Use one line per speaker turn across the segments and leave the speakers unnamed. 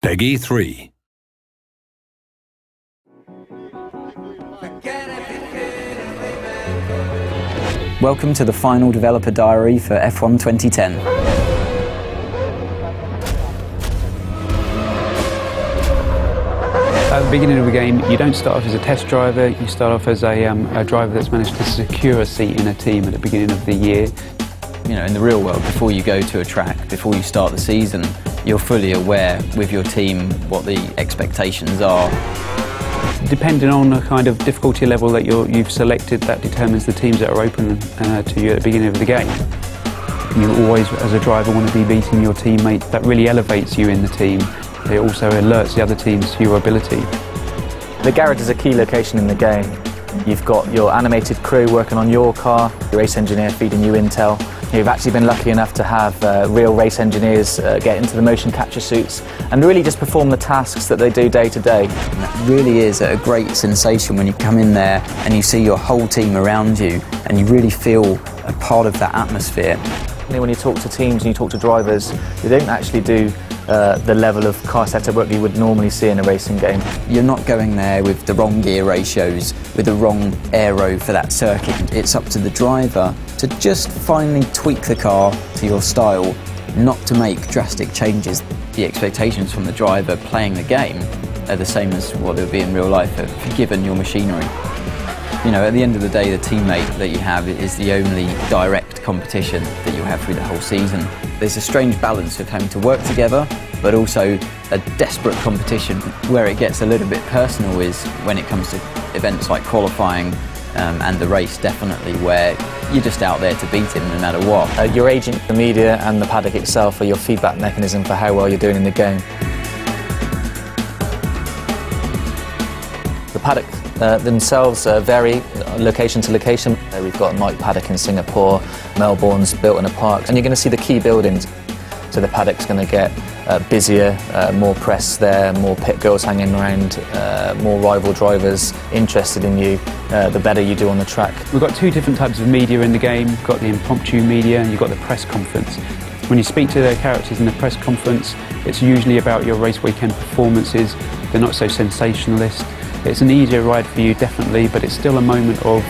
Peggy 3.
Welcome to the final developer diary for F1 2010.
At the beginning of the game, you don't start off as a test driver, you start off as a driver that's managed to secure a seat in a team at the beginning of the year.
You know, in the real world, before you go to a track, before you start the season, you're fully aware with your team what the expectations are.
Depending on the kind of difficulty level that you've selected, that determines the teams that are open to you at the beginning of the game. You always, as a driver, want to be beating your teammate. That really elevates you in the team. It also alerts the other teams to your ability.
The garage is a key location in the game. You've got your animated crew working on your car, your race engineer feeding you intel. You've actually been lucky enough to have real race engineers get into the motion capture suits and really just perform the tasks that they do day to day.
And that really is a great sensation when you come in there and you see your whole team around you and you really feel a part of that atmosphere.
When you talk to teams and you talk to drivers, they don't actually do the level of car setup work you would normally see in a racing game.
You're not going there with the wrong gear ratios, with the wrong aero for that circuit. It's up to the driver to just finally tweak the car to your style, not to make drastic changes. The expectations from the driver playing the game are the same as what they would be in real life, given your machinery. You know, at the end of the day, the teammate that you have is the only direct competition that you have through the whole season. There's a strange balance of having to work together, but also a desperate competition. Where it gets a little bit personal is when it comes to events like qualifying and the race, definitely, where you're just out there to beat him no matter what.
Your agent, the media and the paddock itself are your feedback mechanism for how well you're doing in the game. The paddock themselves vary location to location. We've got Mike Paddock in Singapore, Melbourne's built in a park, and you're going to see the key buildings. So the paddock's going to get busier, more press there, more pit girls hanging around, more rival drivers interested in you, the better you do on the track.
We've got two different types of media in the game. You've got the impromptu media and you've got the press conference. When you speak to the characters in the press conference, it's usually about your race weekend performances. They're not so sensationalist. It's an easier ride for you, definitely, but it's still a moment of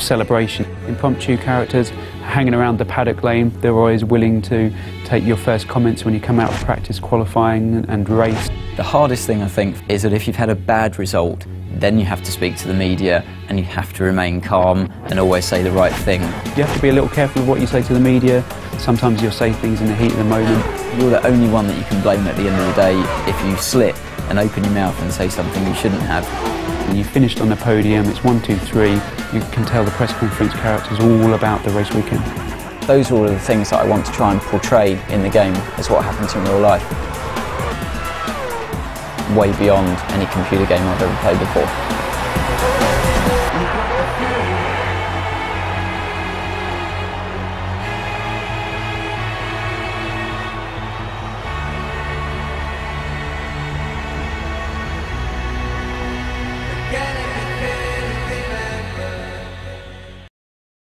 celebration. Impromptu characters hanging around the paddock lane, they're always willing to take your first comments when you come out of practice, qualifying and race.
The hardest thing, I think, is that if you've had a bad result, then you have to speak to the media and you have to remain calm and always say the right thing.
You have to be a little careful of what you say to the media. Sometimes you'll say things in the heat of the moment.
You're the only one that you can blame at the end of the day if you slip and open your mouth and say something you shouldn't have.
When you finished on the podium, it's 1, 2, 3, you can tell the press conference characters all about the race weekend.
Those are all the things that I want to try and portray in the game as what happens in real life. Way beyond any computer game I've ever played before.